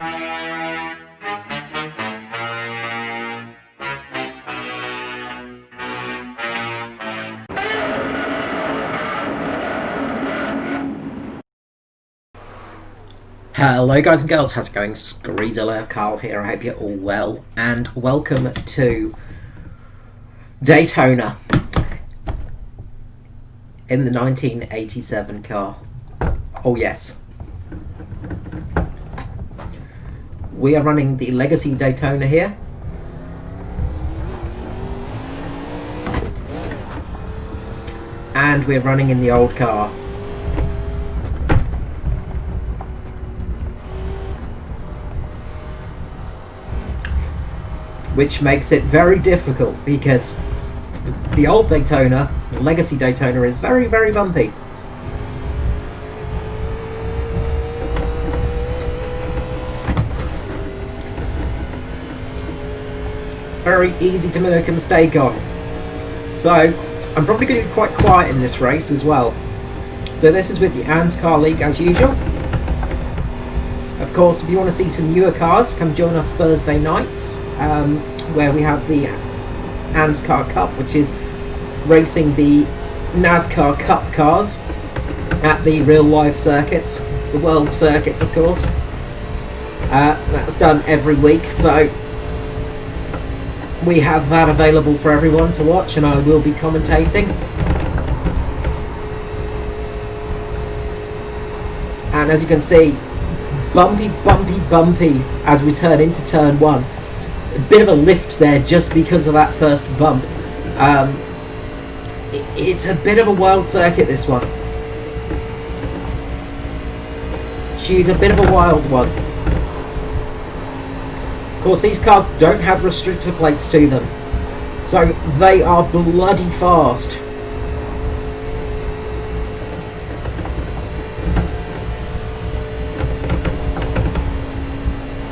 Hello guys and girls, how's it going? Screezilla, Carl here, I hope you're all well, and welcome to Daytona in the 1987 car. Oh yes. We are running the Legacy Daytona here. And we're running in the old car. Which makes it very difficult because the old Daytona, the Legacy Daytona, is very, very bumpy. Very easy to make a mistake on. So, I'm probably going to be quite quiet in this race as well. So this is with the ANZCAR League as usual. Of course, if you want to see some newer cars, come join us Thursday nights. Where we have the ANZCAR Cup, which is racing the NASCAR Cup cars at the real life circuits, the world circuits of course. That's done every week, so we have that available for everyone to watch, and I will be commentating. And as you can see, bumpy as we turn into turn one. A bit of a lift there just because of that first bump. It's a bit of a wild circuit, this one. She's a bit of a wild one. Of course, these cars don't have restrictor plates to them, so they are bloody fast.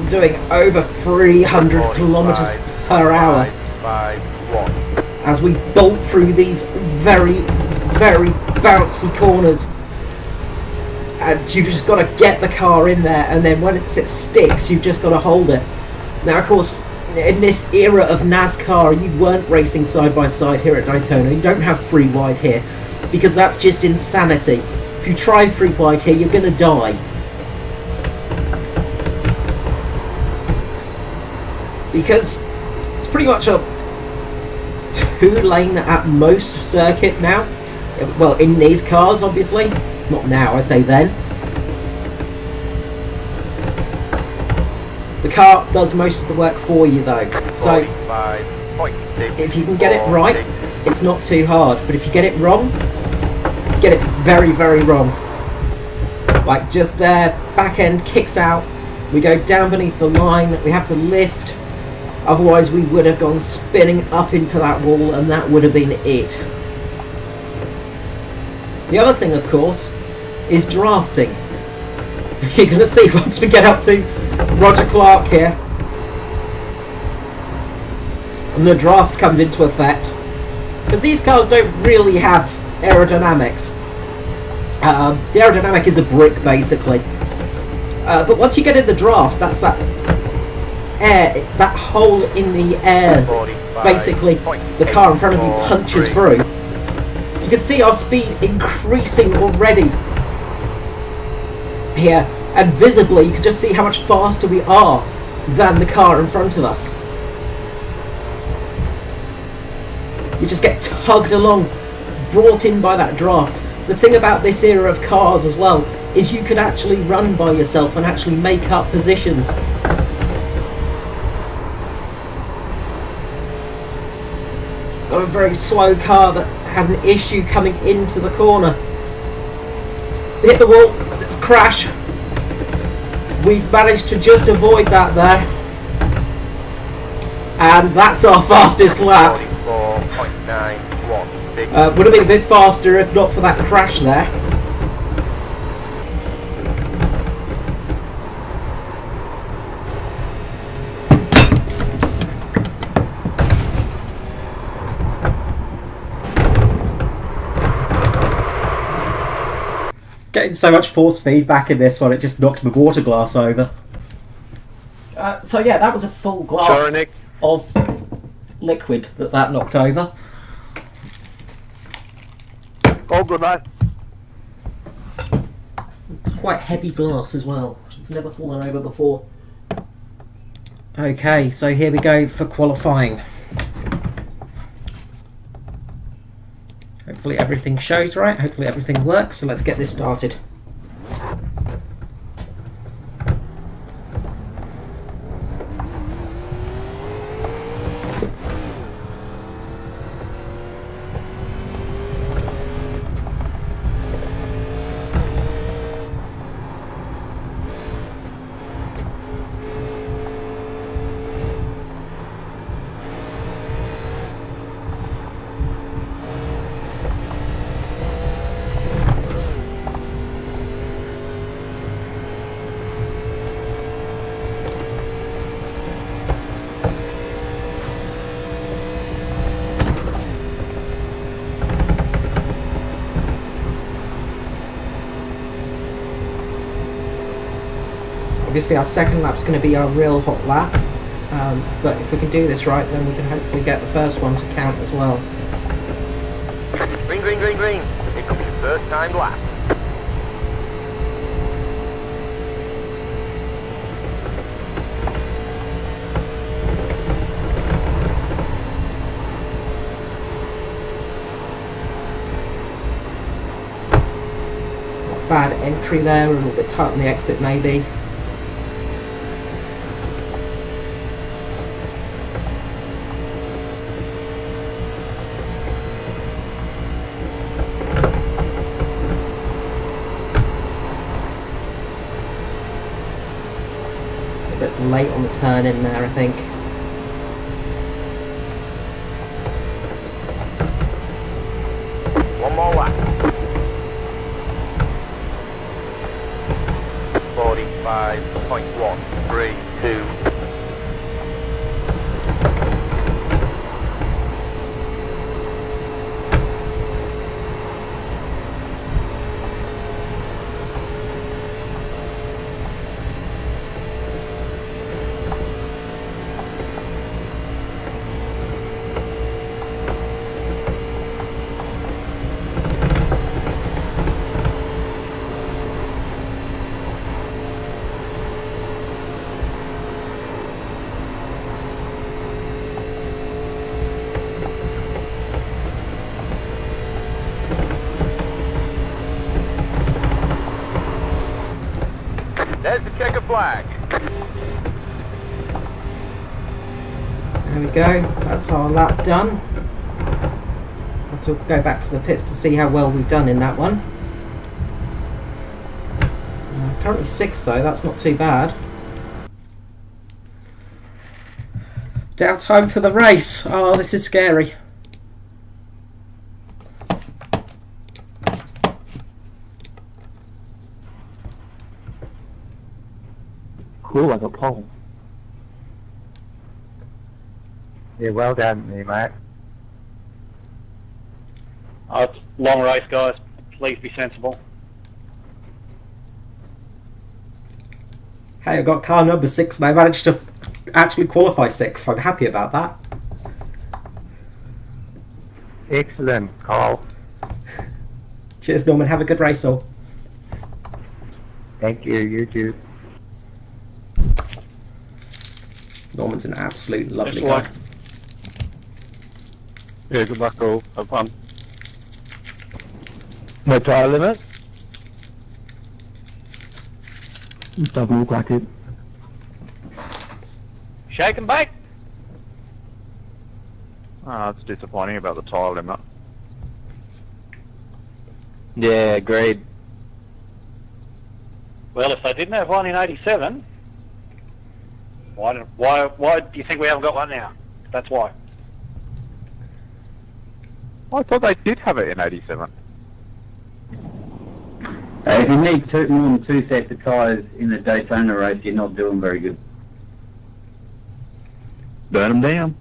Doing over 300 kilometers per hour as we bolt through these very, very bouncy corners, and you've just got to get the car in there, and then when it sticks you've just got to hold it. Now of course, in this era of NASCAR, you weren't racing side by side here at Daytona. You don't have free wide here because that's just insanity. If you try free wide here, you're going to die. Because it's pretty much a 2-lane at most circuit now. Well, in these cars, obviously. Not now, I say then. The car does most of the work for you though. So, if you can get it right, it's not too hard. But if you get it wrong, you get it very, very wrong. Like just there, back end kicks out. We go down beneath the line, we have to lift. Otherwise we would have gone spinning up into that wall, and that would have been it. The other thing, of course, is drafting. You're going to see once we get up to Roger Clark here, and the draft comes into effect. Because these cars don't really have aerodynamics. The aerodynamic is a brick, basically. But once you get in the draft, that's that air, that hole in the air, basically the car in front of you punches through. You can see our speed increasing already here, and visibly you can just see how much faster we are than the car in front of us. We just get tugged along, brought in by that draft. The thing about this era of cars as well is you could actually run by yourself and actually make up positions. Got a very slow car that had an issue coming into the corner. It's hit the wall, it's crash. We've managed to just avoid that there. And that's our fastest lap. 44.91. Would have been a bit faster if not for that crash there. Getting so much force feedback in this one, it just knocked my water glass over. So yeah, that was a full glass Sorry, Nick. of liquid that knocked over. All good, mate. It's quite heavy glass as well. It's never fallen over before. Okay, so here we go for qualifying. Hopefully everything shows right, hopefully everything works, so let's get this started. Obviously our second lap's going to be our real hot lap, but if we can do this right, then we can hopefully get the first one to count as well. Green, green, green, green. Here comes your first time lap. Not bad entry there, a little bit tight on the exit maybe. Late on the turn in there, I think. One more lap. 45.132. There's the checker flag. There we go, that's our lap done. I'll have to go back to the pits to see how well we've done in that one. Currently 6th though, that's not too bad. Now time for the race. Oh, this is scary. Cool, like a pole. Yeah, well done, me, mate. Oh, it's a long race, guys. Please be sensible. Hey, I got car number 6 and I managed to actually qualify 6th. I'm happy about that. Excellent, Carl. Cheers, Norman. Have a good race all. Thank you, you too. Norman's an absolute lovely Best of guy. luck. Yeah, good luck all. Have fun. No tire limit? It doesn't look like it. Shake and bake. Oh, it's disappointing about the tire limit. Yeah, agreed. Well, if they didn't have one in '87, why do you think we haven't got one now? That's why. I thought they did have it in '87. If you need more than 2 sets of tyres in the Daytona race, you're not doing very good. Burn them down.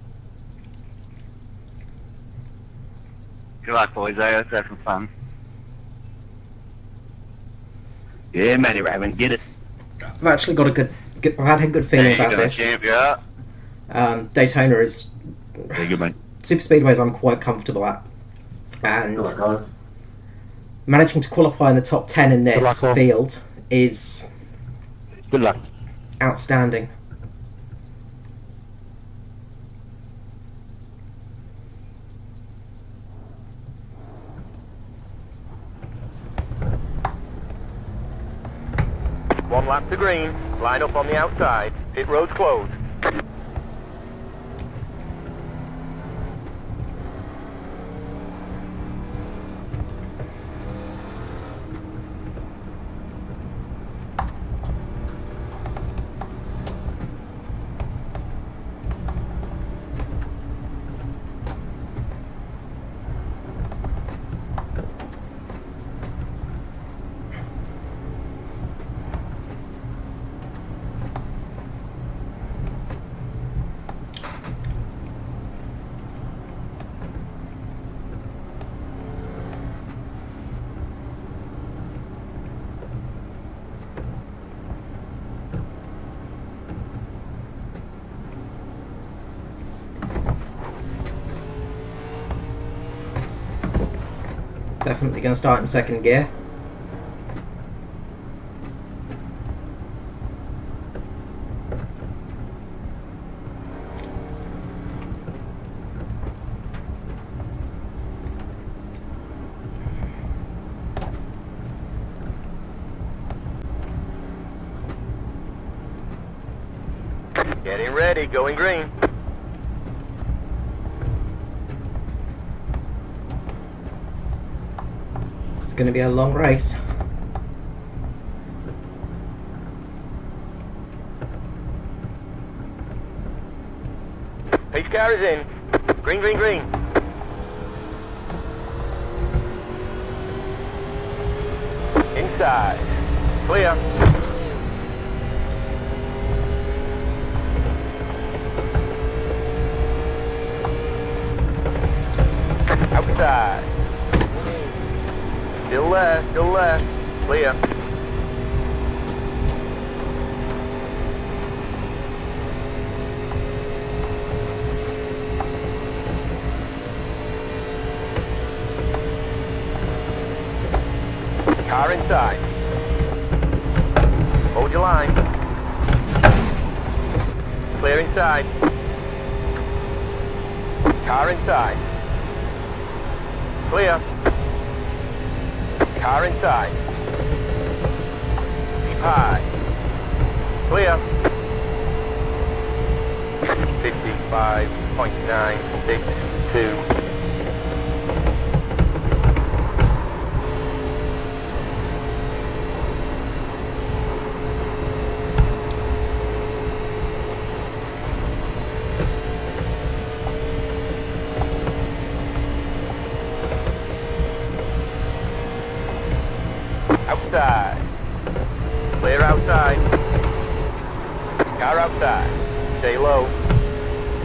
Good luck, boys. Let's have some fun. Yeah, Matty Raven, get it. I've actually got a good I've had a good feeling about this. Champ, yeah. Daytona is Very good, mate. super speedways I'm quite comfortable at, and Oh my God. managing to qualify in the top 10 in Good this luck, Paul. field is Good luck. outstanding. One lap to green. Line up on the outside. Pit road's closed. Definitely going to start in second gear. Getting ready. Going green. This is going to be a long race. Pace car is in. Green, green, green. Inside. Clear. Outside. Still left, still left. Clear. Car inside. Hold your line. Clear inside. Car inside. Clear. Car inside. Keep high. Clear. 55.962. Outside. Clear outside. Car outside. Stay low.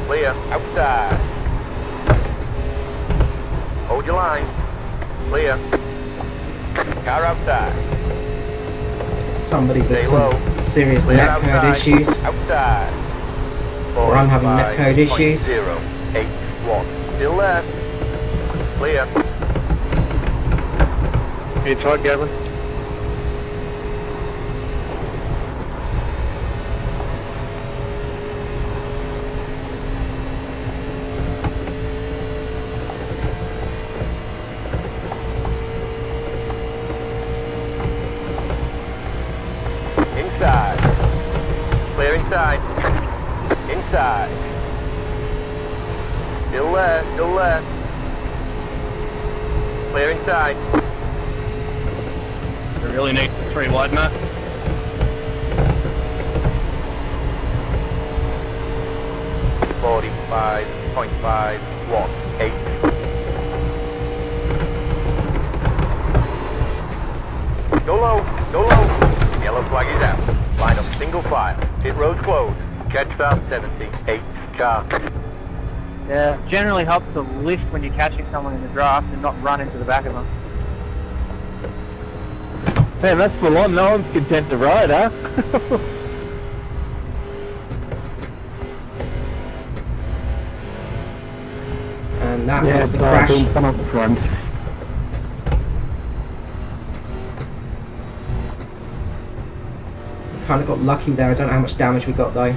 Clear outside. Hold your line. Clear. Car outside. Somebody with Stay low. some serious Clear netcode outside. issues. Outside. Or I'm having netcode issues. 081. Still left. Clear. Hey, Todd, Gavin. Inside. Clear inside. Inside. Still left, still left. Clear inside. We really need 3 wide, Matt. .518. Go low, go low. Yellow flag is out. Line up single file. Pit road closed. Catch start 78 car. Yeah, generally helps to lift when you're catching someone in the draft and not run into the back of them. Man, that's full on. No one's content to ride, huh? And that was the crash. Come up the front. Kind of got lucky there. I don't know how much damage we got though.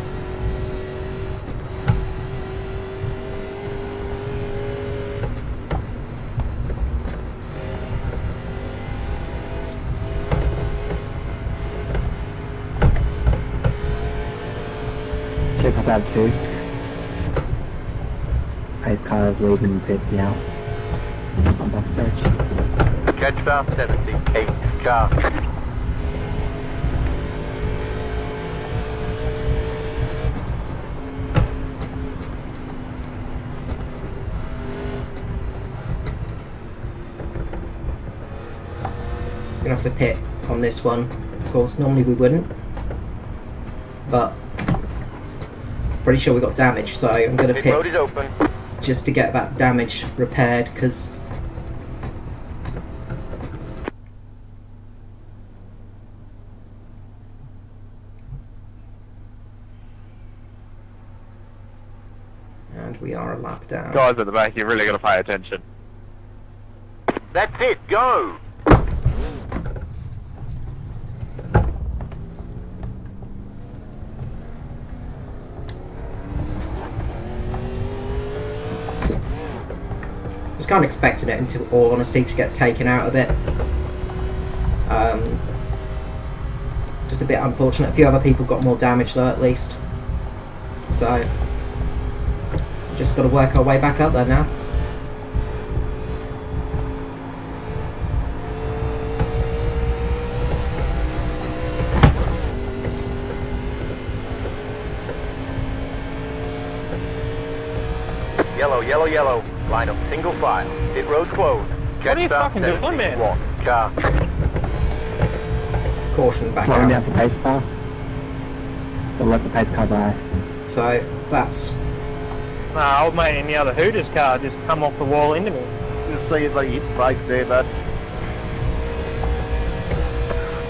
Check about 2. Pace car is leaving pit now. On backstage. Catch start 78 car. Gonna have to pit on this one. Of course, normally we wouldn't, but pretty sure we got damage, so I'm gonna Pit road pit is open. just to get that damage repaired, because and we are a lap down. Guys at the back, you really got to pay attention. That's it, go! I was kind of expecting it, into all honesty, to get taken out of it. Just a bit unfortunate. A few other people got more damage though, at least. So just got to work our way back up there now. Yellow, yellow, yellow. Line up single file. Pit road closed. What are you fucking doing, man? Car. Caution back Slowing out. down the pace car. We'll let the pace car by. So that's Nah, old mate in the other Hooters car just come off the wall into me. Just see if they hit brakes there, bud.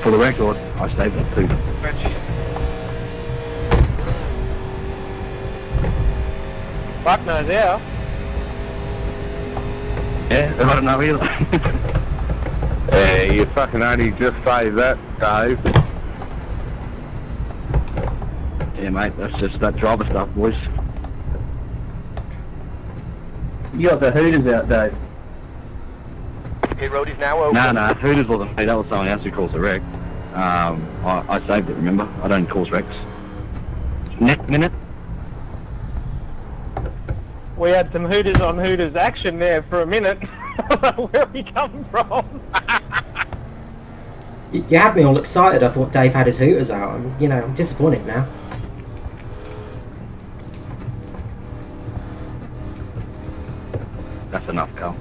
For the record, I saved that too. Fuck knows how. Yeah, I don't know either. Yeah, you fucking only just saved that, Dave. Yeah, mate, that's just that driver stuff, boys. You got the Hooters out, Dave. Pit road is now open. No, Hooters wasn't me, that was someone else who caused a wreck. I saved it, remember? I don't cause wrecks. Next minute? We had some Hooters on Hooters action there for a minute. Where are we coming from? you had me all excited. I thought Dave had his Hooters out. I'm disappointed now. That's enough, Carl.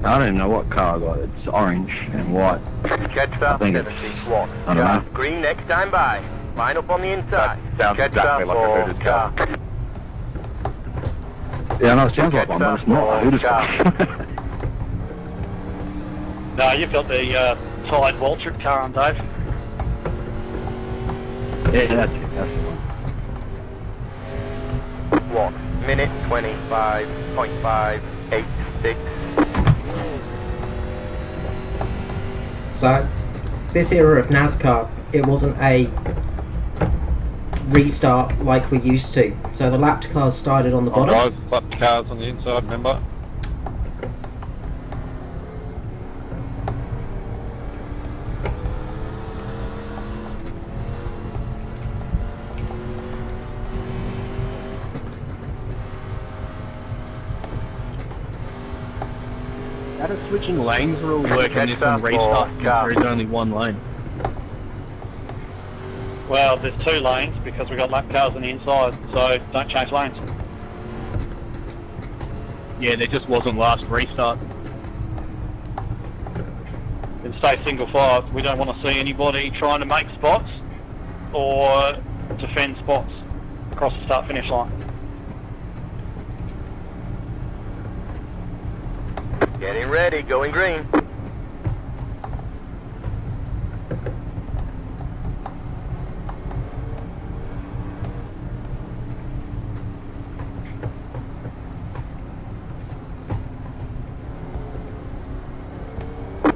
I don't even know what car I got. It's orange and white. Catch start I think it's- 71. I don't know. Green next time by. Line up on the inside. That sounds Catch exactly start like a for Hooters car. Yeah, I know it sounds like one, but it's not a Hooters car. No, you've got the Tide Waltrip car on, Dave. Yeah, that's it. That's the one. 1 minute 25.586. So this era of NASCAR, it wasn't a restart like we used to. So the lapped cars started on the bottom. Lapped cars on the inside, remember? How does switching lanes rule work in this one restart if there is only one lane? Well, there's 2 lanes because we've got lap cars on the inside, so don't change lanes. Yeah, there just wasn't last restart. And stay single file. We don't want to see anybody trying to make spots or defend spots across the start finish line. Getting ready, going green.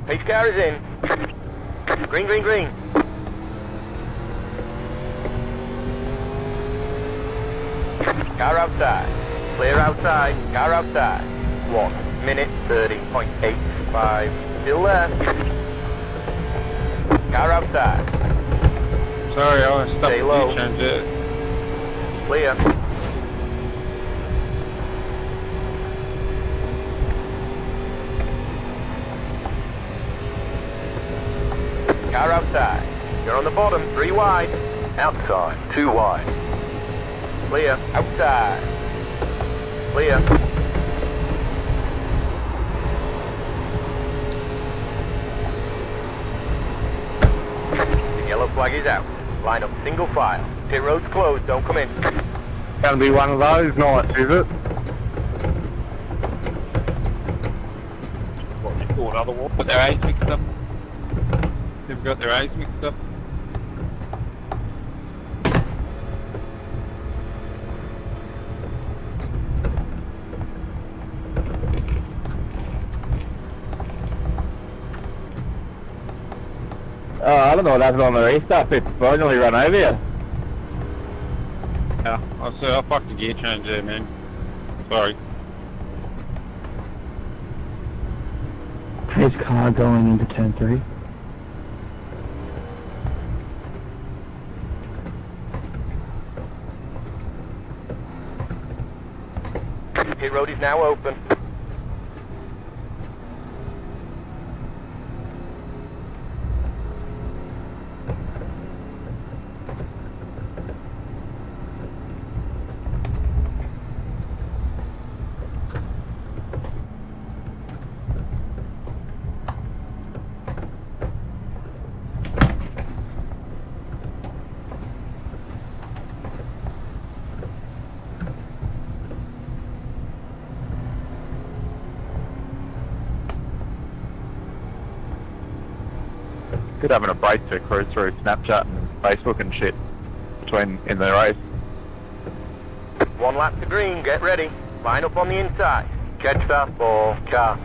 Pace car is in. Green, green, green. Car outside. Clear outside. Car outside. 1 minute 30.85. Still there. Car outside. Sorry, I was stuck Stay with low. you, change it. Clear. Car outside. You're on the bottom, 3 wide. Outside, 2 wide. Clear. Outside. Clear. The yellow flag is out. Line up single file. Pit road's closed, don't come in. Gonna be one of those nights, is it? What they call other one. Got their A's mixed up. They've got their A's mixed up. Oh, I don't know what happened on the restart. It's finally run over you. Yeah, I fucked the gear change there, man. Sorry. His car going into turn 3. Pit road is now open. Good having a break to cruise through Snapchat and Facebook and shit in the race. 1 lap to green, get ready. Line up on the inside. Catch that ball, car.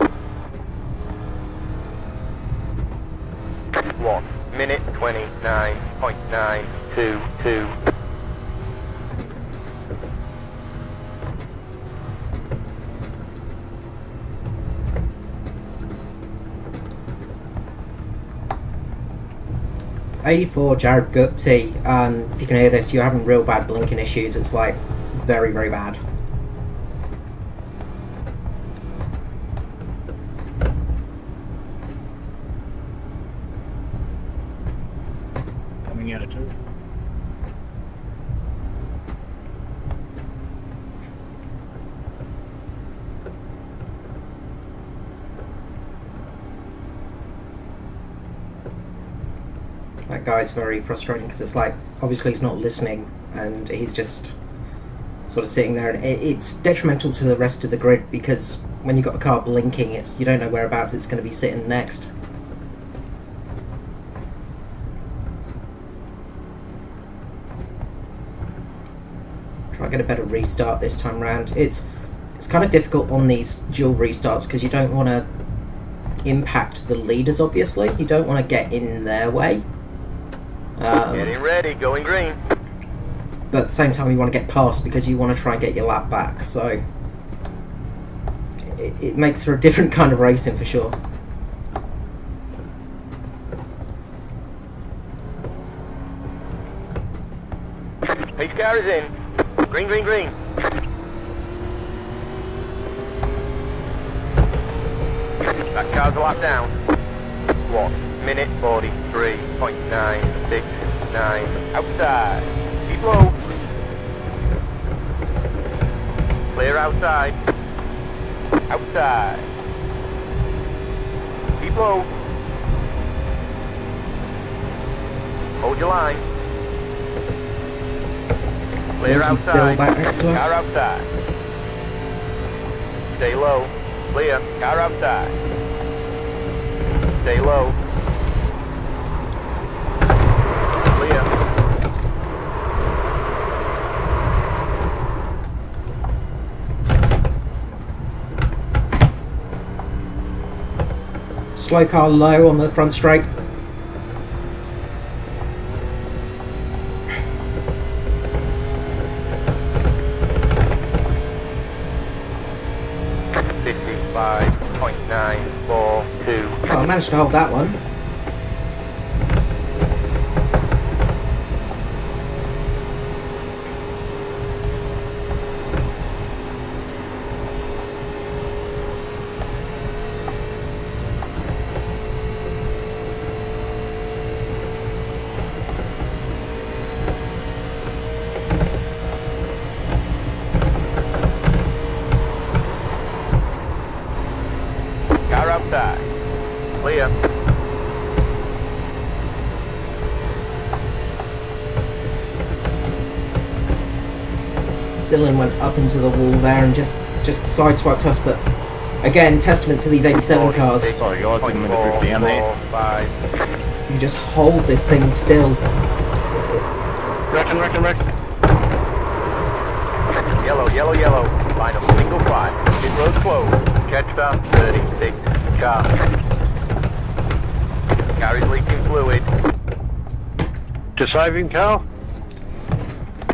1 minute 29.922. '84 Jared Gupti, if you can hear this, you're having real bad blinking issues. It's like very, very bad. Coming out of 2. That guy's very frustrating because it's like, obviously he's not listening and he's just sort of sitting there, and it's detrimental to the rest of the grid because when you've got a car blinking, you don't know whereabouts it's going to be sitting next. Try and get a better restart this time round. It's kind of difficult on these dual restarts because you don't want to impact the leaders, obviously. You don't want to get in their way. Getting ready, going green. But at the same time you want to get past because you want to try and get your lap back, so it makes for a different kind of racing for sure. Pace car is in. Green, green, green. That car's a lap down. 1 minute 43.969. Outside. Keep low. Clear outside. Outside. Keep low. Hold your line. Clear outside. Back next to us. Car outside. Stay low. Clear. Car outside. Stay low. Clear. slow car low on the front straight. .942. Oh, I managed to hold that one. Car outside. Clear. Dylan went up into the wall there and just sideswiped us, but again, testament to these 87 cars. Sorry guys, didn't mean to drift down there. 5. You just hold this thing still. Wreck. Yellow, yellow, yellow. Line up single file. Pit road closed. Catch stop 36. Car. Car is leaking fluid. To saving car?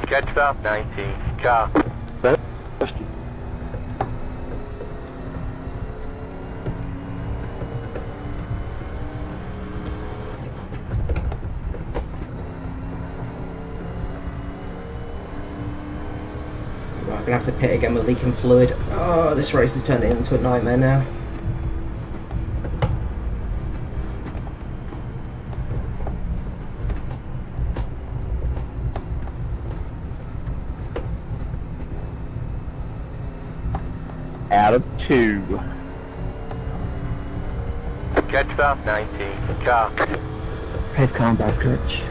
Catch stop 19. Car. Right, I'm gonna have to pit again with leaking fluid. Oh, this race is turning into a nightmare now. Out of 2. Catch stop 19. Car. Head combat stretch.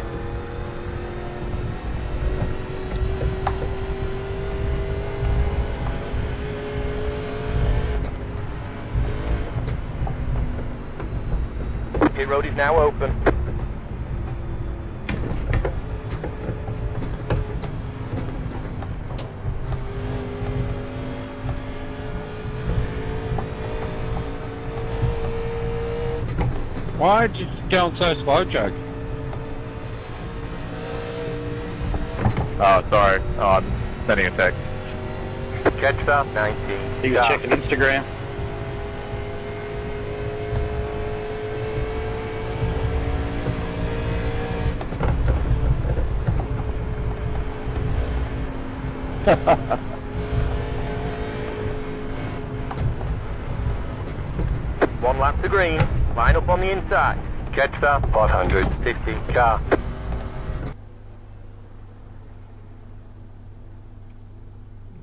Pit road is now open. Why did you go on so slow, Joe? Oh, sorry. Oh, I'm sending a text. Catch stop 19. He was checking Instagram. One lap to green. Line up on the inside. Catch stop 150. Car.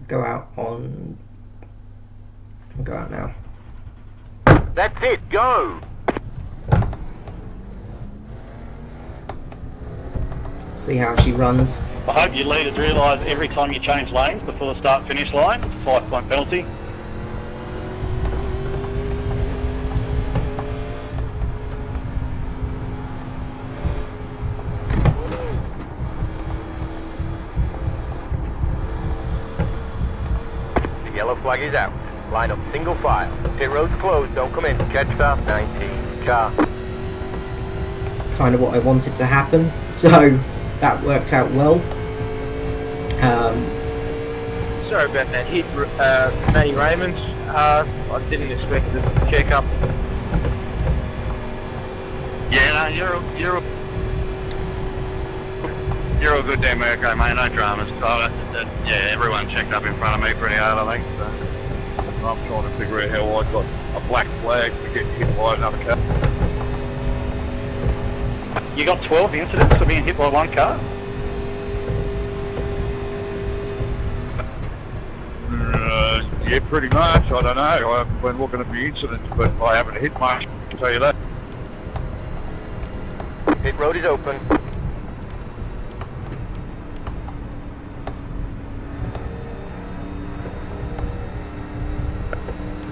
Go out on... Go out now. That's it. Go. See how she runs. I hope you leaders realise every time you change lanes before the start-finish line, it's a 5-point penalty. The yellow flag is out. Line up single file. Pit road's closed. Don't come in. Catch stop 19. Car. It's kind of what I wanted to happen, so that worked out well. Sorry about that hit, Matty Raymond. I didn't expect the check-up. Yeah, no, you're a good damn Merco, mate. No dramas. Yeah, everyone checked up in front of me pretty hard, I think. So. I'm trying to figure out how I got a black flag to get hit by another car. You got 12 incidents of being hit by one car? Yeah, pretty much. I don't know. I haven't been looking at the incidents, but I haven't hit much, I'll tell you that. Pit road is open.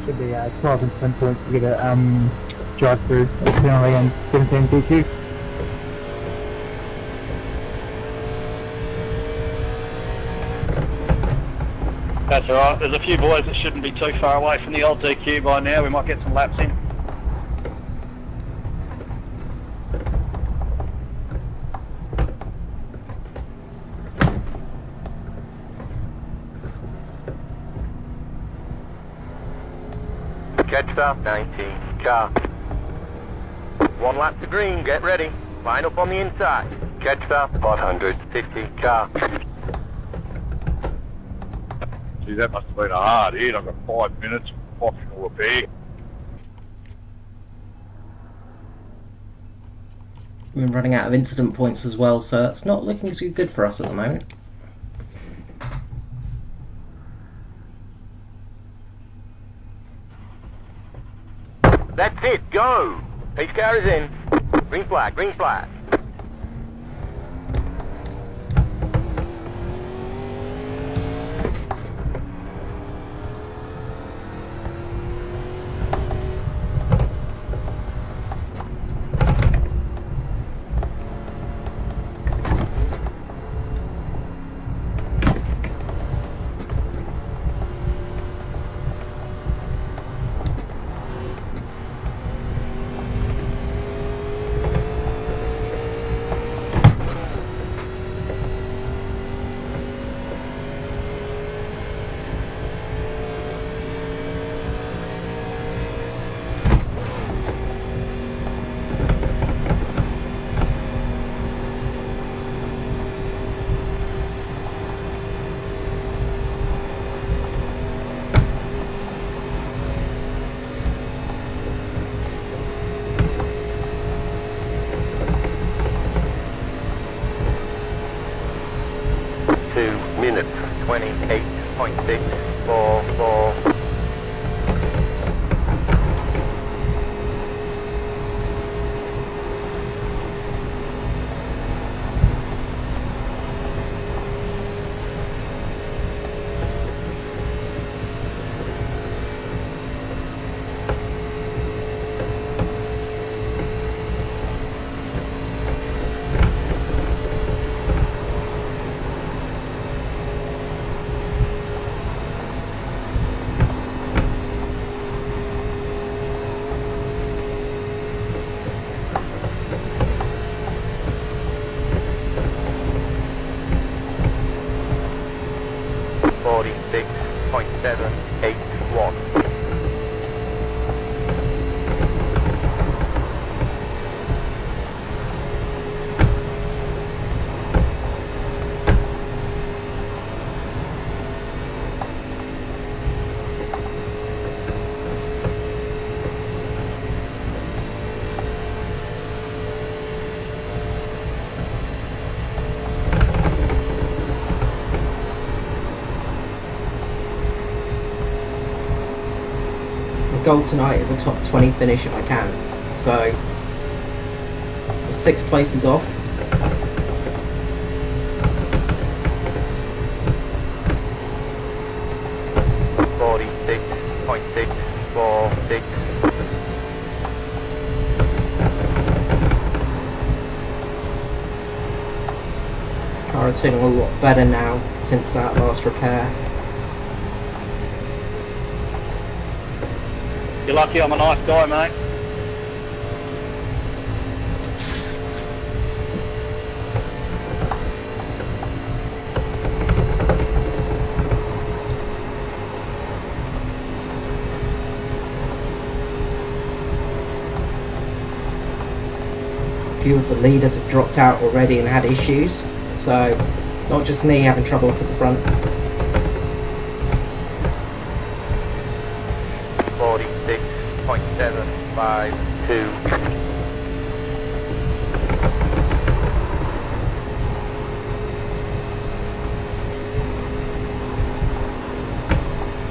Should be 12 and 10 points to get a drive through a penalty and 17 DQ. That's alright. There's a few boys that shouldn't be too far away from the old DQ by now. We might get some laps in. Catch start 19 car. 1 lap to green, get ready. Line up on the inside. Catch start 150 car. Gee, that must have been a hard hit. I've got 5 minutes, optional repair. We're running out of incident points as well, so it's not looking too good for us at the moment. That's it, go! Pace car is in. Green flag, green flag. Minutes 28.644. Goal tonight is a top 20 finish if I can, so 6 places off. Car is feeling a lot better now since that last repair. You're lucky I'm a nice guy, mate. A few of the leaders have dropped out already and had issues, so not just me having trouble up at the front. 46.752.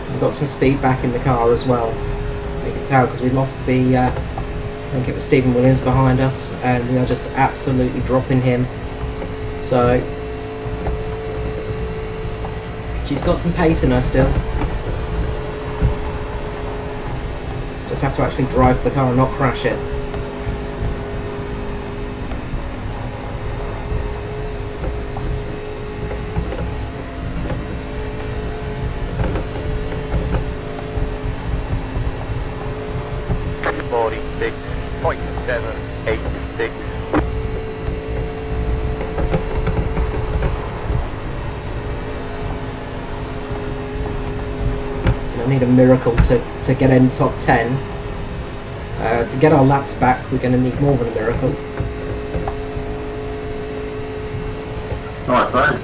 We've got some speed back in the car as well. You can tell because we lost the, I think it was Stephen Williams behind us, and we are just absolutely dropping him. So she's got some pace in her still. Just have to actually drive the car and not crash it. need a miracle to get in the top 10. To get our laps back, we're going to need more than a miracle. Nice, mate.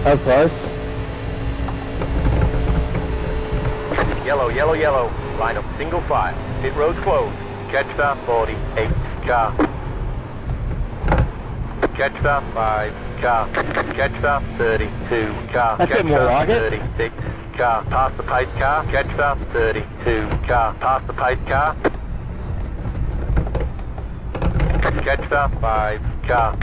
How close? Yellow, yellow, yellow. Line up single file. Pit road closed. Catch start 48 car. Catch start 5 car. Catch start 32 car. That's Catch it, more start like it. 36 car. Pass the pace car. Catch start 32 car. Pass the pace car. Catch start 5 car.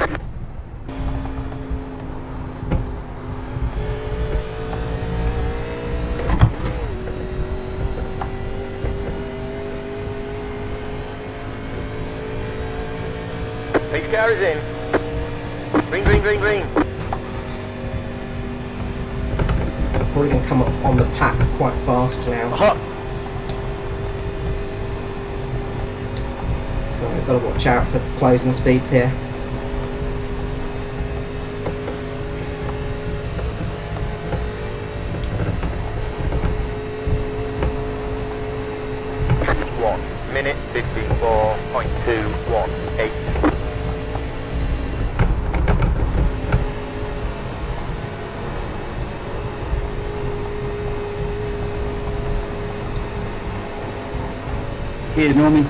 Pace car is in. Green, green, green, green. Probably going to come up on the pack quite fast now. So we've got to watch out for the closing speeds here. Minute 54.218. Here's Normie.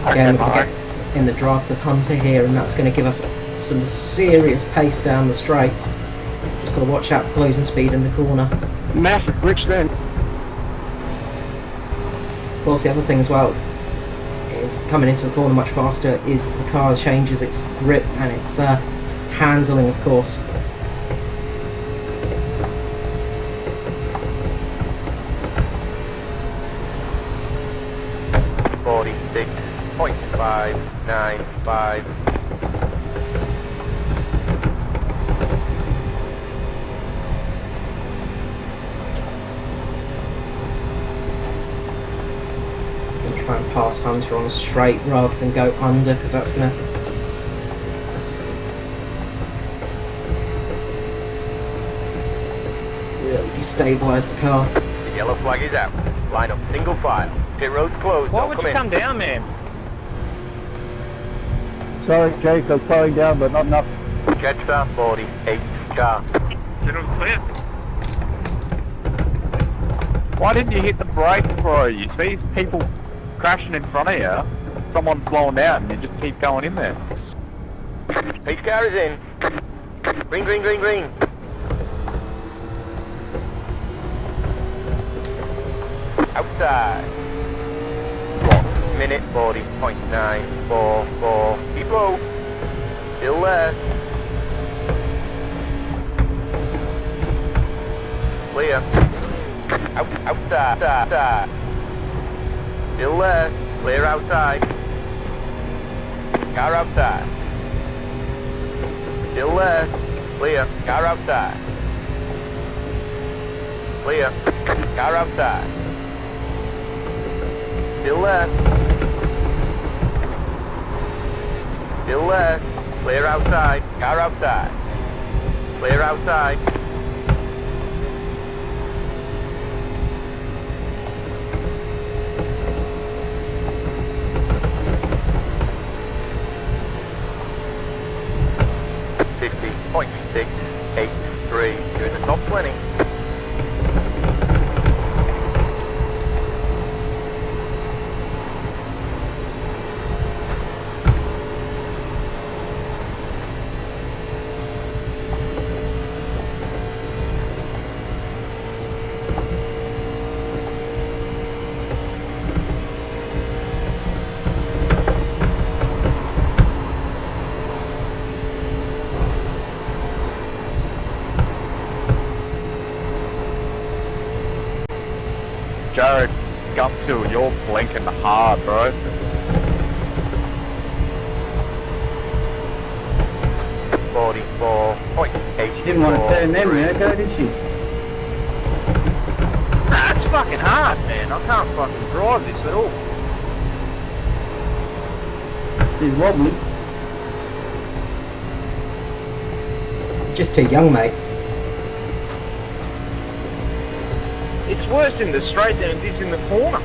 Again, we're going to get in the draft of Hunter here, and that's going to give us some serious pace down the straight. Just got to watch out for closing speed in the corner. Massive bricks then. Of course, the other thing as well is coming into the corner much faster is the car changes its grip and its handling, of course. .595. Try and pass Hunter on a straight rather than go under, because that's going to really destabilise the car. The yellow flag is out. Line up single file. Pit road's closed. Why Don't would come you in. come down, man? Sorry, Jake, I'm slowing down, but not enough. Catch start 48 car. Get on clear. Why didn't you hit the brakes, bro? You see people crashing in front of you, someone's blowing out, and you just keep going in there. Pace car is in. Green, green, green, green. Outside. 1 minute 40.944. Keep low. Still there. Clear. Outside. Still there. Clear outside. Car outside. Still there. Clear. Car outside. Clear. Car outside. Still there. Still there. Clear outside. Car outside. Clear outside. .683. You're in the top 20. Jared, Gumfield, you're blinking hard, bro. She didn't want to turn them now, did she? Nah, it's fucking hard, man. I can't fucking drive this at all. She's wobbly. Just too young, mate. It's worse in the straight than it is in the corner.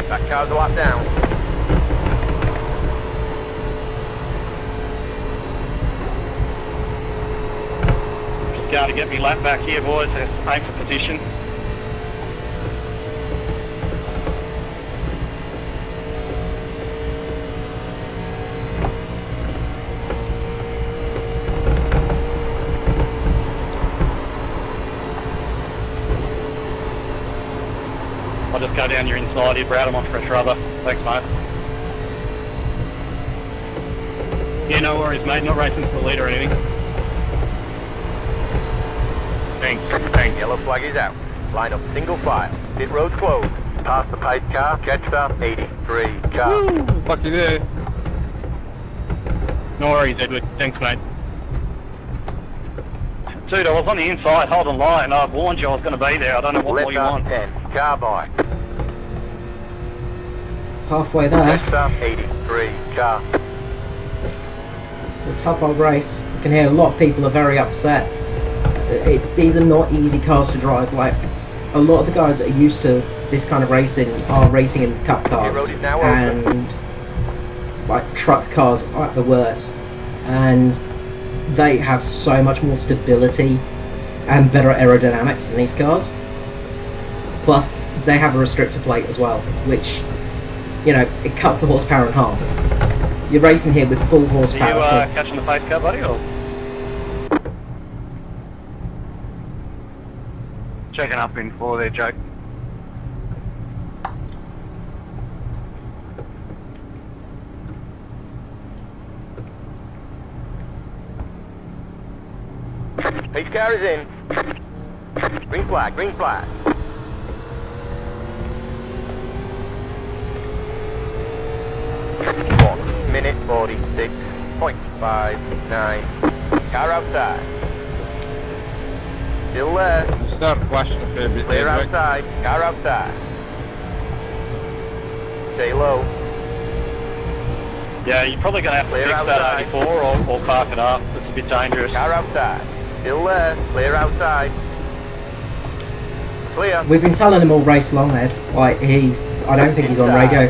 That car's a lap down. Just got to get me lap back here, boys. Aim for position. I'll just go down your inside here, Brad. I'm on fresh rubber. Thanks, mate. Yeah, no worries, mate. Not racing for the lead or anything. Thanks. Yellow flag is out. Line up single file. Pit road closed. Pass the pace car. Catch stop 83 car. Woo! Lucky there. No worries, Edward. Thanks, mate. Dude, I was on the inside, holding line. I warned you I was going to be there. I don't know what more you want. 10. Car by. Halfway there. Catch stop 83 car. It's a tough old race. I can hear a lot of people are very upset. These are not easy cars to drive. Like, a lot of the guys that are used to this kind of racing are racing in cup cars, and like truck cars are at the worst, and they have so much more stability and better aerodynamics than these cars. Plus, they have a restrictor plate as well, which, you know, it cuts the horsepower in half. You're racing here with full horsepower. Are you catching the pace car, buddy, or? Checking up in for there, Jake. Pace car is in. Green flag, green flag. Minute 46.59. Car outside. Still there. Start flashing a fair bit Clear there, Jake. outside. Car outside. Stay low. Yeah, you're probably going to have to Clear fix outside. that 84 or park it up. It's a bit dangerous. Car outside. Still there. Clear outside. Clear. We've been telling him all race long, Ed. Like, I don't think he's on radio.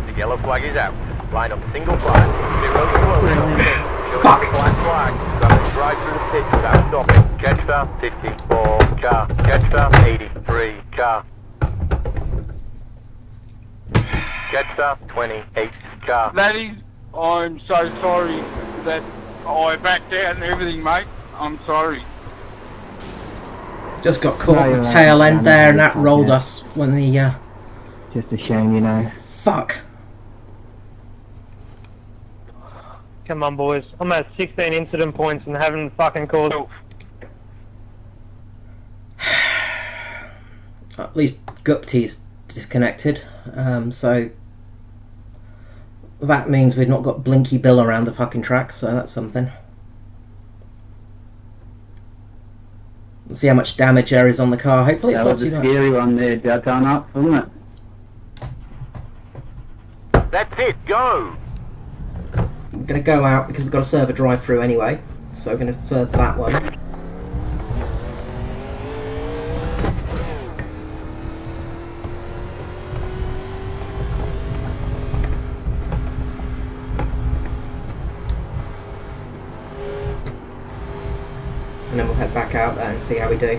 The yellow flag is out. Line up single flag. Zero close. Fuck. Black flag. Grab the drive through the pit without stopping. Catch stop 54 car. Catch stop 83 car. Catch stop 28 car. That is, I'm so sorry that I backed out and everything, mate. I'm sorry. Just got caught No, at the you're tail right. end No, there, no, and that no, rolled yeah. us when the Just a shame, you know. fuck. Come on, boys. I'm at 16 incident points and haven't fucking called. At least Gupti's disconnected, so that means we've not got Blinky Bill around the fucking track, so that's something. Let's see how much damage there is on the car. Hopefully it's That not was too a much. scary one there, Daytona, wasn't it? That's it. Go. I'm going to go out because we've got to serve a drive-through anyway, so we're going to serve that one. And then we'll head back out there and see how we do.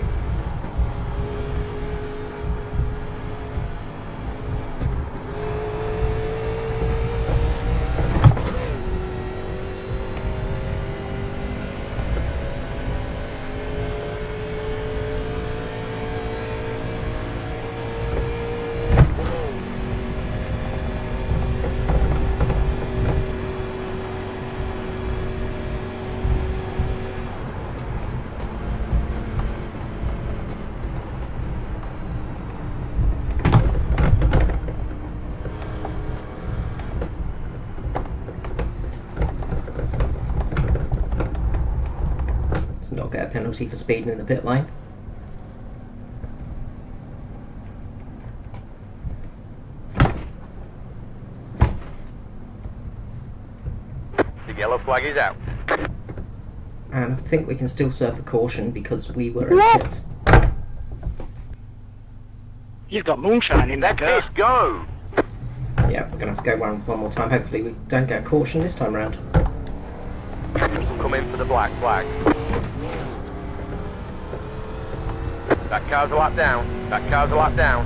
I'll get a penalty for speeding in the pit lane. The yellow flag is out. And I think we can still serve the caution because we were in pits. You've got moonshine in that Let's car. go! Yeah, we're going to have to go one more time. Hopefully we don't get a caution this time round. Come in for the black flag. That car's a lap down. That car's a lap down.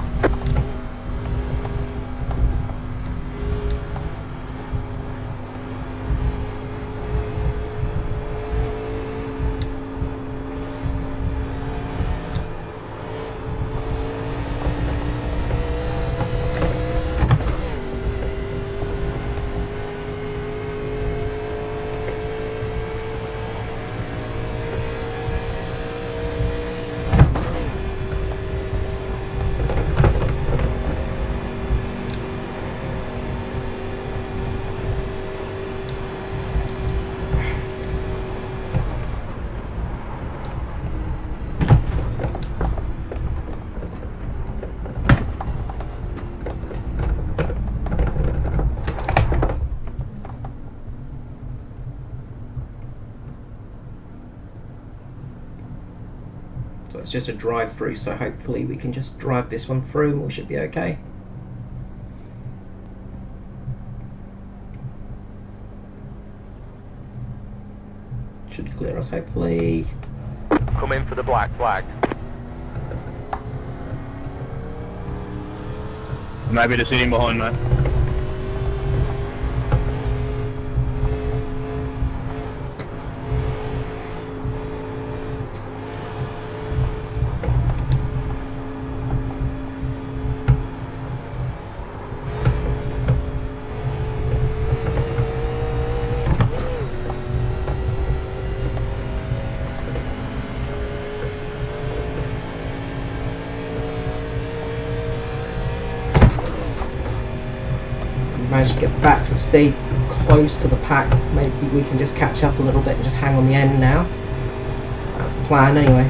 So it's just a drive through, so hopefully we can just drive this one through and we should be okay. Should clear us hopefully. Come in for the black flag. Maybe just sitting behind me. Managed to get back to speed close to the pack. Maybe we can just catch up a little bit and just hang on the end now. That's the plan anyway.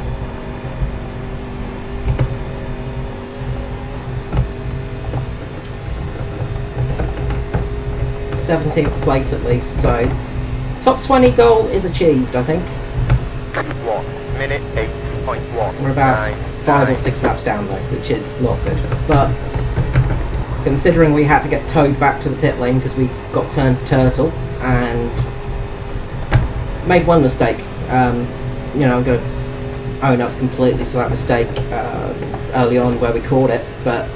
'17th place at least, so top 20 goal is achieved, I think. 1 minute 8.1. We're about 5 or 6 laps down though, which is not good. But considering we had to get towed back to the pit lane because we got turned turtle and made one mistake, you know, I'm going to own up completely to that mistake early on where we caught it, but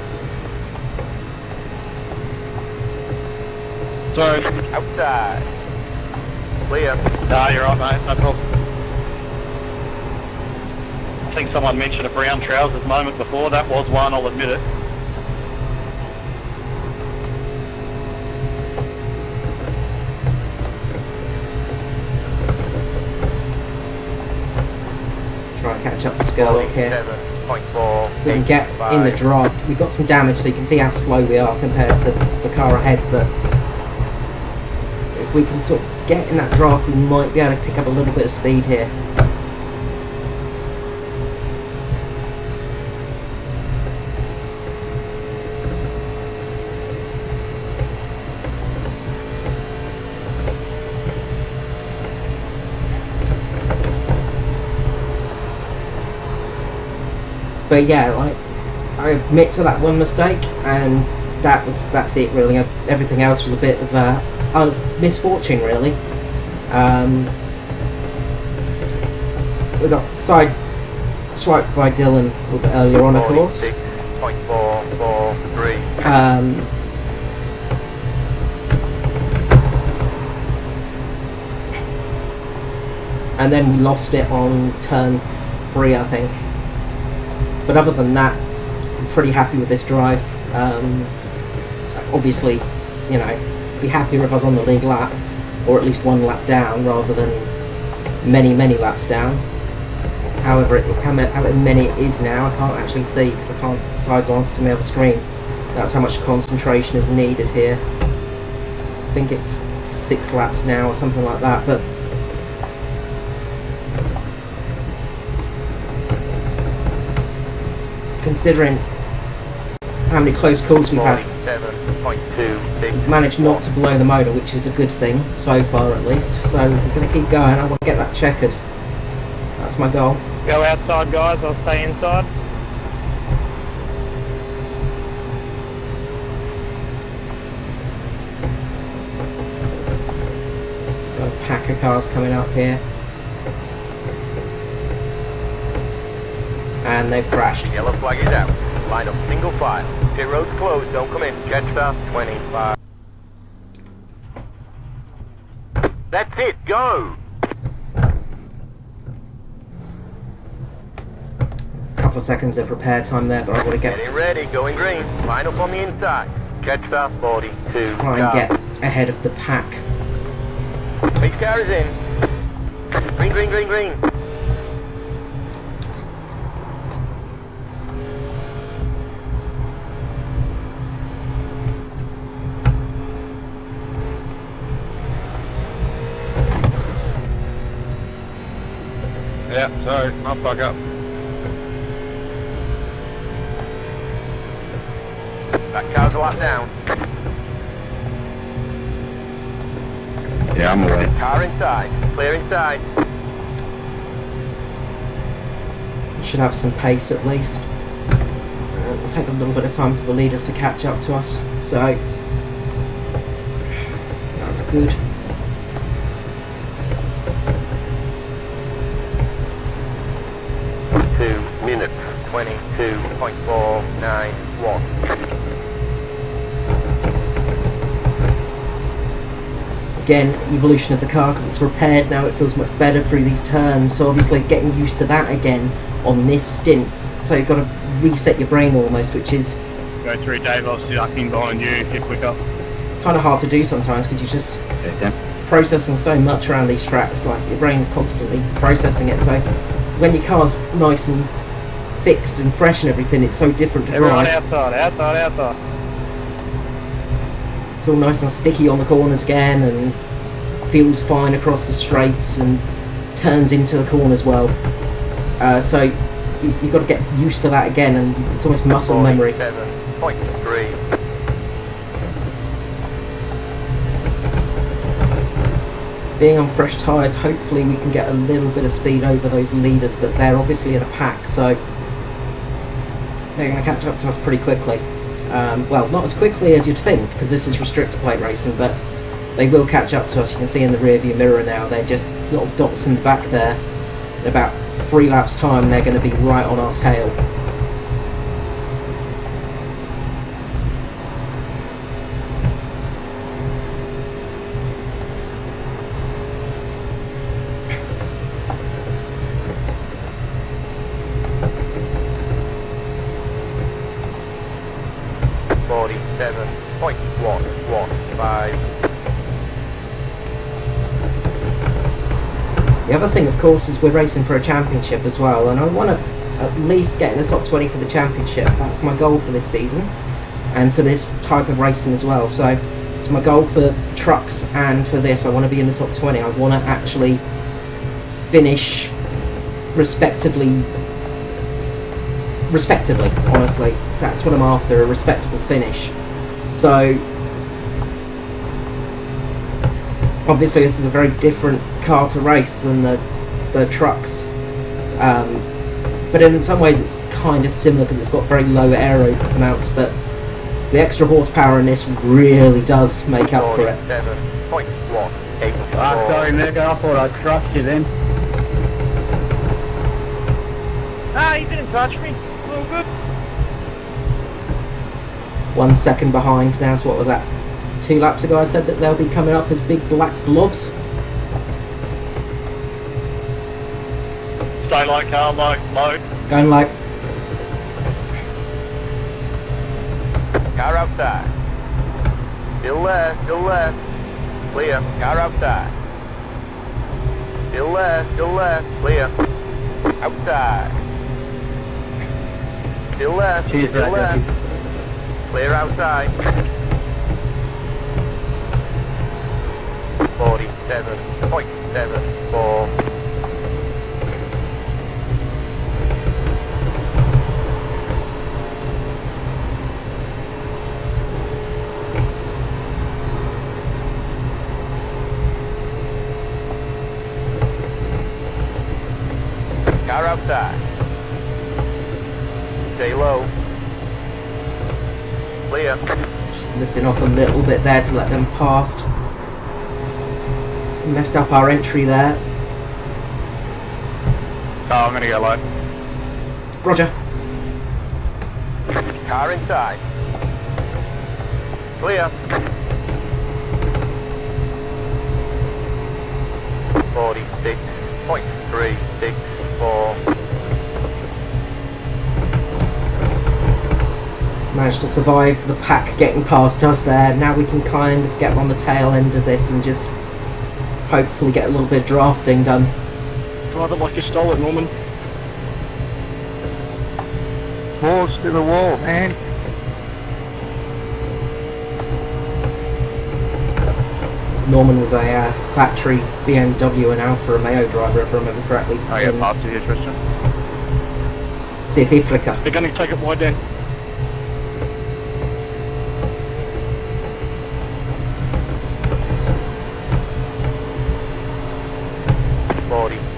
Sorry. Outside. Clear. Nah, you're right, mate. No problem. I think someone mentioned a brown trousers moment before. That was one, I'll admit it. try and catch up to Skerlock here. 7.4. We can get in the draft. We've got some damage, so you can see how slow we are compared to the car ahead, but if we can sort of get in that draft, we might be able to pick up a little bit of speed here. But yeah, like, I admit to that one mistake, and that's it really. Everything else was a bit of a misfortune really. We got side swiped by Dylan a little bit earlier on, of course. 6.443. And then we lost it on turn 3, I think. But other than that, I'm pretty happy with this drive. Obviously, you know, be happier if I was on the league lap, or at least one lap down, rather than many laps down. However, how many it is now, I can't actually see because I can't side glance to my other screen. That's how much concentration is needed here. I think it's 6 laps now or something like that. But considering how many close calls we've had. 47.26. We've managed not to blow the motor, which is a good thing, so far at least. So we're going to keep going. I want to get that checkered. That's my goal. Go outside, guys. I'll stay inside. Got a pack of cars coming up here. And they've crashed. Yellow flag is out. Line up single file. Pit road's closed. Don't come in. Jet start 25. That's it. Go. Couple of seconds of repair time there, but I want to Getting ready. Going green. Line up on the inside. Jet start 42. try and get ahead of the pack. Big car is in. Green, green, green, green. Yeah, sorry, I'll fuck up. That car's a lap down. Yeah, I'm away. Car inside. Clear inside. Should have some pace at least. It'll take a little bit of time for the leaders to catch up to us, so that's good. Minutes 22.491. Again, evolution of the car because it's repaired now. It feels much better through these turns. So obviously getting used to that again on this stint. So you've got to reset your brain almost, which is Go through Dave, I'll duck in behind you, get quicker. kind of hard to do sometimes because you're just Yeah. processing so much around these tracks. Like your brain's constantly processing it. So when your car's nice and fixed and fresh and everything, it's so different to Everyone drive. outside. It's all nice and sticky on the corners again and feels fine across the straights and turns into the corners well. So you've got to get used to that again, and it's almost muscle memory. 7.3. Being on fresh tyres, hopefully we can get a little bit of speed over those leaders, but they're obviously in a pack, so they're going to catch up to us pretty quickly. Well, not as quickly as you'd think, because this is restrictor plate racing, but they will catch up to us. You can see in the rear view mirror now, they're just little dots in the back there. In about 3 laps time, they're going to be right on our tail. The other thing, of course, is we're racing for a championship as well, and I want to at least get in the top 20 for the championship. That's my goal for this season, and for this type of racing as well. So it's my goal for trucks and for this. I want to be in the top 20. I want to actually finish respectively, honestly. That's what I'm after, a respectable finish. So obviously this is a very different car to race than the trucks, but in some ways it's kind of similar because it's got very low aero amounts, but the extra horsepower in this really does make up for it. 47.184. Sorry, Nick, I thought I'd trust you then. Ah, he didn't touch me. All good. 1 second behind now, so what was that? 2 laps ago I said that they'll be coming up as big black blobs. Stay low, car, low. Going like, Car outside. Still there. Clear. Car outside. Still there. Clear. Outside. Still there. Cheers, Still there. Jackie. Clear outside. 47.74. Car outside. Stay low. Clear. Just lifting off a little bit there to let them past. Messed up our entry there. Oh, I'm gonna get low. Roger. Car inside. Clear. 46.364. Managed to survive the pack getting past us there. Now we can kind of get on the tail end of this and just hopefully get a little bit of drafting done. Drive it like you stole it, Norman. Balls to the wall, man. Norman was a factory BMW and Alfa Romeo driver, if I remember correctly. Oh yeah, past you here, Tristan. South Africa. They're going to take it wide then.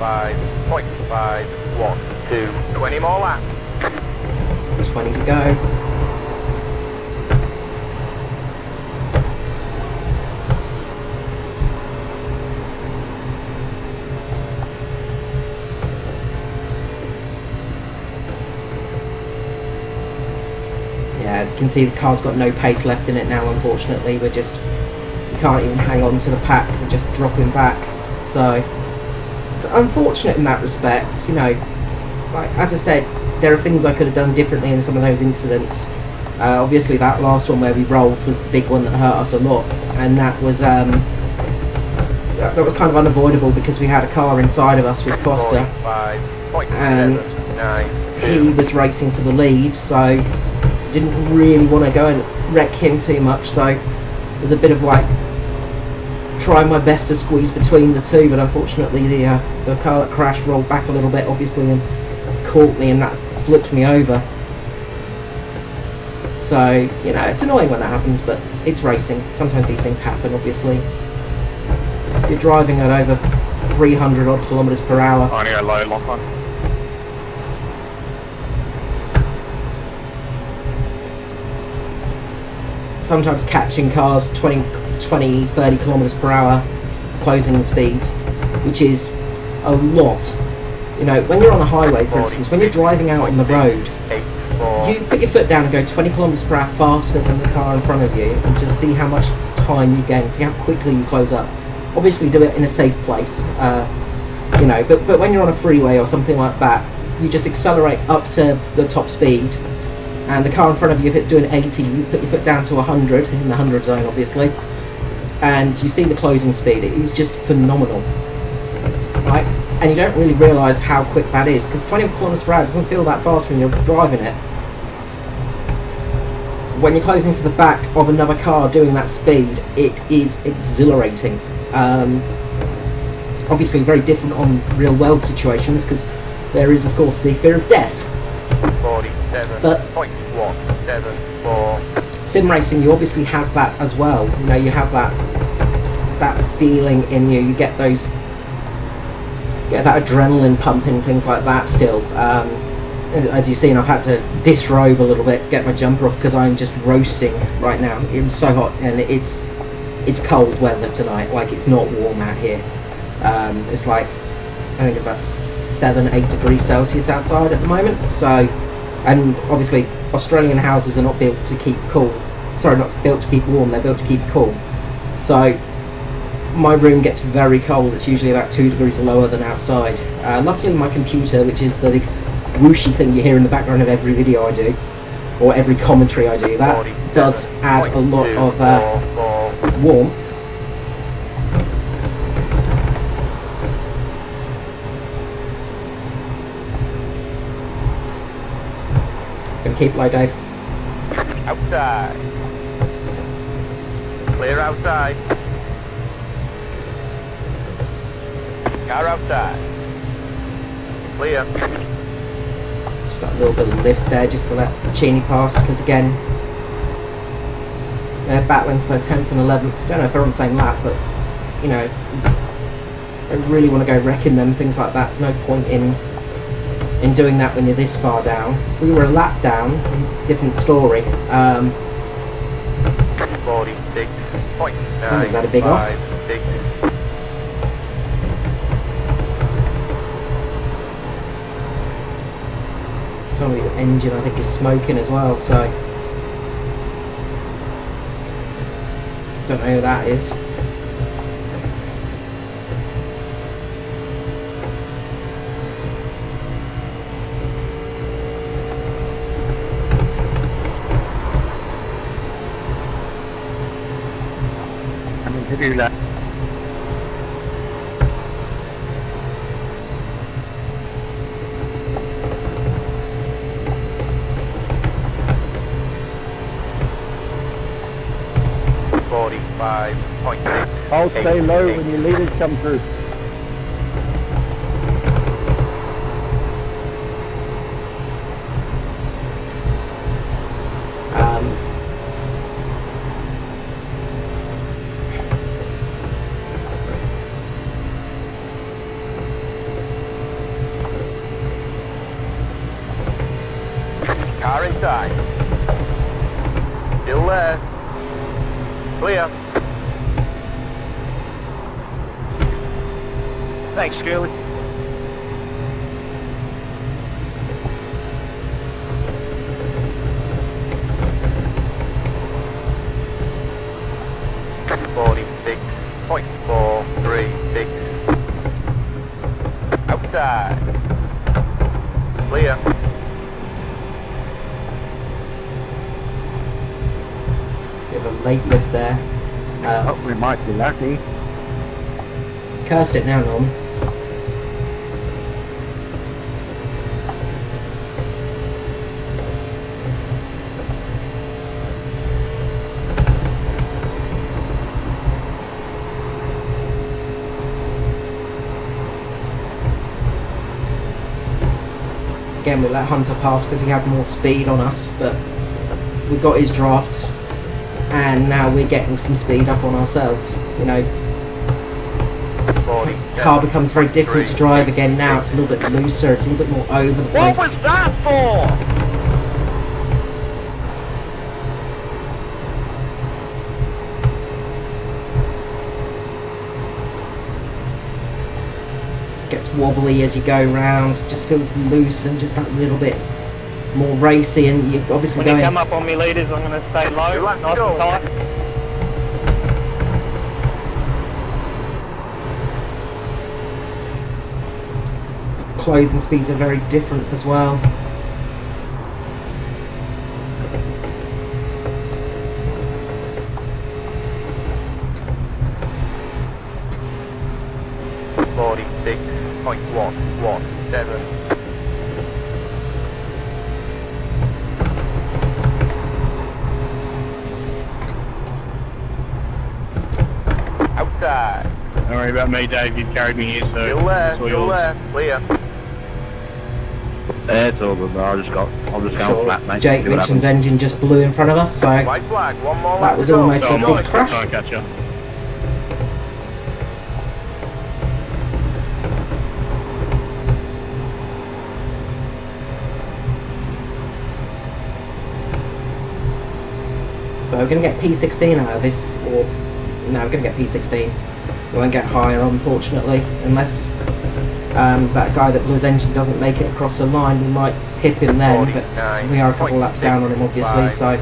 .512. 20 more laps. 20 to go. Yeah, you can see the car's got no pace left in it now, unfortunately. We can't even hang on to the pack, we're just dropping back. So it's unfortunate in that respect, you know. Like, as I said, there are things I could have done differently in some of those incidents. Obviously that last one where we rolled was the big one that hurt us a lot, and that was kind of unavoidable because we had a car inside of us with Foster, and he was racing for the lead, so didn't really want to go and wreck him too much. So it was a bit of like trying my best to squeeze between the two, but unfortunately the car that crashed rolled back a little bit, obviously, and caught me, and that flipped me over. So, you know, it's annoying when that happens, but it's racing. Sometimes these things happen, obviously. You're driving at over 300 odd kilometers per hour. I'm gonna go low, lock on. Sometimes catching cars 20, 30 kilometers per hour closing speeds, which is a lot. You know, when you're on a highway, for instance, when you're driving out on the road, you put your foot down and go 20 kilometers per hour faster than the car in front of you, and just see how much time you gain, see how quickly you close up. Obviously do it in a safe place, you know, but when you're on a freeway or something like that, you just accelerate up to the top speed, and the car in front of you, if it's doing 80, you put your foot down to 100, in the 100 zone obviously, and you see the closing speed. It is just phenomenal, right? And you don't really realise how quick that is, because 20 kilometers per hour doesn't feel that fast when you're driving it. When you're closing to the back of another car doing that speed, it is exhilarating. Obviously very different on real world situations, because there is of course the fear of death. 47.174. Sim racing, you obviously have that as well. You know, you have that feeling in you. You get that adrenaline pumping, things like that still. As you've seen, I've had to disrobe a little bit, get my jumper off, because I'm just roasting right now. It's so hot, and it's cold weather tonight. Like, it's not warm out here. It's like, I think it's about 7-8 degrees Celsius outside at the moment. So, and obviously Australian houses are not built to keep cool. Sorry, not built to keep warm, they're built to keep cool. So my room gets very cold. It's usually about 2 degrees lower than outside. Luckily my computer, which is the big whooshy thing you hear in the background of every video I do, or every commentary I do, that does add a lot of warmth. Gonna keep low, Dave. Outside. Clear outside. Car outside. Clear. Just that little bit of lift there, just to let Cheney pass, because again, they're battling for 10th and 11th. Don't know if they're on the same lap, but you know, I really want to go wrecking them, things like that. There's no point in in doing that when you're this far down. If we were a lap down, different story. 46.9. Somebody's had a big off. 6. Somebody's engine, I think, is smoking as well, so don't know who that is. I mean, to do that. I'll stay low when your leaders come through. Car inside. Still there. Clear. Thanks, Shirley. .436. Outside. Clear. Bit of a late lift there. We might be lucky. Cursed it now, Norman. Again, we let Hunter pass because he had more speed on us, but we got his draft, and now we're getting some speed up on ourselves. You know, the car becomes very different to drive again now. It's a little bit looser, it's a little bit more over the place. What was that for? Gets wobbly as you go round, just feels loose and just that little bit more racy, and you're obviously When going... you come up on me leaders, I'm going to stay low, nice and tight. Closing speeds are very different as well. .117. Outside. Don't worry about me, Dave. You've carried me here, so Still there. it's all Still yours. there. Clear. It's all good, bro. I'll just go flat, mate. Jake See what Mitchell's happens. engine just blew in front of us, so White flag. One more that lap was to go. almost a Don't big worry, crash. I'll catch you. So we're going to get P16 out of this, or no, we're going to get P16. We won't get higher, unfortunately, unless that guy that blew his engine doesn't make it across the line. We might hip him then, but we are a couple laps down on him, obviously. So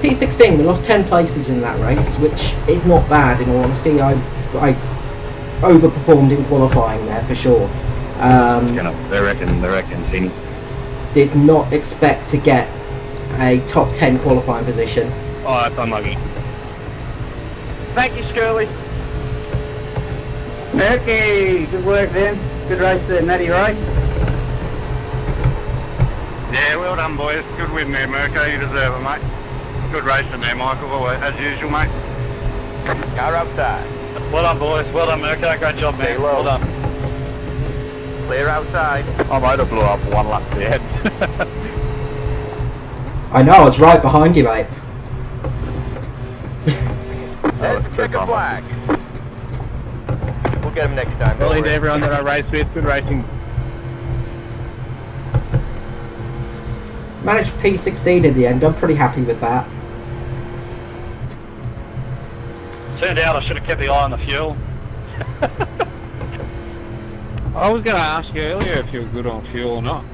P16, we lost 10 places in that race, which is not bad, in all honesty. I overperformed in qualifying there for sure. They reckon, Sini. Did not expect to get a top 10 qualifying position. Oh, that's unlucky. Thank you, Shirley. Okay, good work then. Good race there, Matty, right? Yeah, well done, boys. Good win there, Mirko. You deserve it, mate. Good racing there, Michael, as usual, mate. Car outside. Well done, boys. Well done, Mirko. Great job, Stay man. low. Well done. Clear outside. I might have blew up one lap ahead. I know, I was right behind you, mate. There's the checker flag. We'll get him next time. Well don't into worry. everyone that I race with. Good racing. managed P16 in the end. I'm pretty happy with that. Turned out I should have kept the eye on the fuel. I was going to ask you earlier if you were good on fuel or not.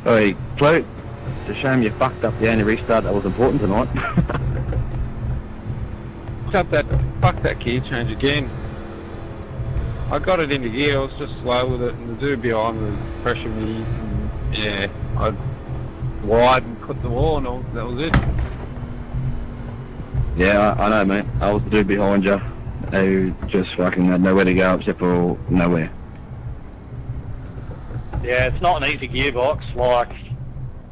Hey, Clute, it's a shame you fucked up the only restart that was important tonight. Fuck that gear change again. I got it into gear, I was just slow with it, and the dude behind was pressuring me, and yeah, I wide and put the wall, and that was it. Yeah, I know, mate. I was the dude behind you, who just fucking had nowhere to go except for nowhere. Yeah, it's not an easy gearbox, like,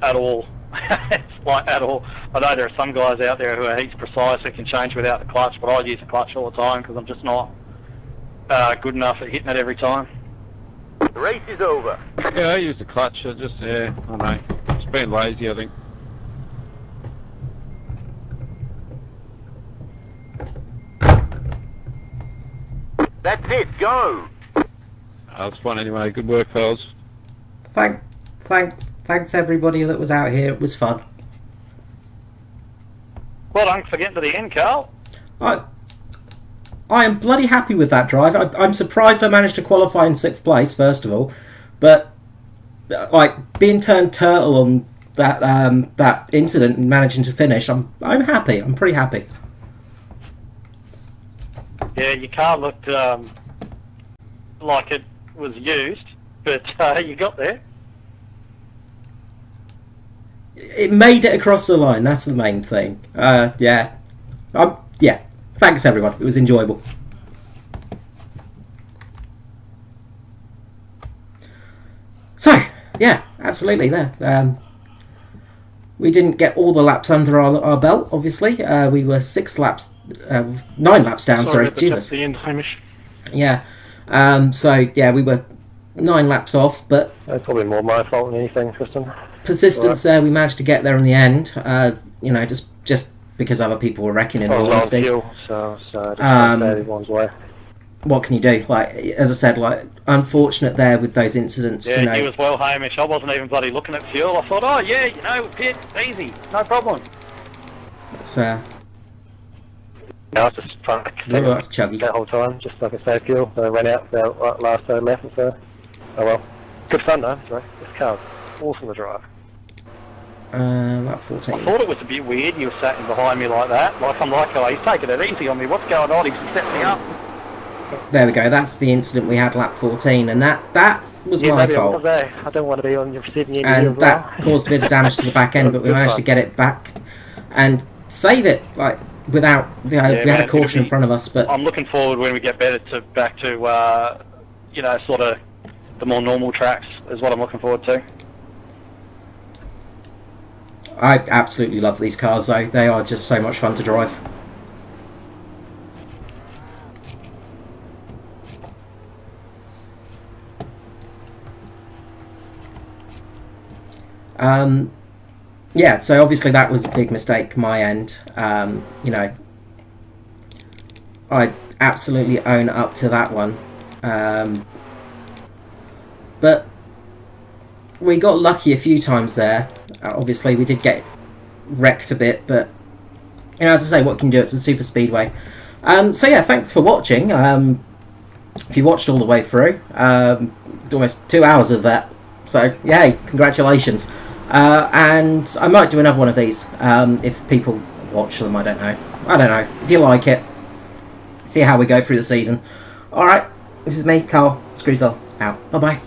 at all. It's like at all. I know there are some guys out there who are heaps precise who can change without the clutch, but I use the clutch all the time because I'm just not good enough at hitting it every time. The race is over. Yeah, I use the clutch, I just, yeah, I know. It's been lazy, I think. That's it, go! That's fun anyway, good work, fellas. Thanks everybody that was out here. It was fun. Well done for getting to the end, Carl. I am bloody happy with that drive. I'm surprised I managed to qualify in 6th place, first of all. But, like, being turned turtle on that incident and managing to finish, I'm happy. I'm pretty happy. Yeah, your car looked like it was used, but you got there. It made it across the line. That's the main thing. Yeah. Yeah. Thanks, everyone. It was enjoyable. So, yeah, absolutely. There. We didn't get all the laps under our belt, obviously. We were 9 laps down. Sorry, Jesus. The end, Hamish. Yeah. So yeah, we were 9 laps off, but That's probably more my fault than anything, Tristan. persistence there. We managed to get there in the end. You know, just because other people were wrecking in all honesty. Fuel, so just everyone's way. What can you do? Like, as I said, like, unfortunate there with those incidents. Yeah, you know. you as well, Hamish. I wasn't even bloody looking at fuel. I thought, oh yeah, you know, pit, easy, no problem. It's, I was just trying to that's chuggy. that whole time, just like I said, fuel. So I ran out the last left, so oh well. Good fun though, sorry. This car's awesome to drive. Lap 14. I thought it was a bit weird you were sat behind me like that. Like, I'm like, oh, he's taking it easy on me. What's going on? He's set me up. There we go. That's the incident we had lap 14, and that was my maybe fault. I don't want to be on your receiving end. And that caused a bit of damage to the back end, but we managed to get it back and save it. Like, without, you know, we had a caution in front of us. But I'm looking forward when we get back to you know, sort of the more normal tracks is what I'm looking forward to. I absolutely love these cars, though. They are just so much fun to drive. Yeah, so obviously that was a big mistake my end. You know, I absolutely own up to that one. But we got lucky a few times there. Obviously we did get wrecked a bit, but you know, as I say, what can you do? It's a super speedway. So yeah, thanks for watching. If you watched all the way through, almost 2 hours of that. So yay, congratulations. And I might do another one of these if people watch them. I don't know. If you like it, see how we go through the season. Alright, this is me, Carl Screesell, out. Bye bye.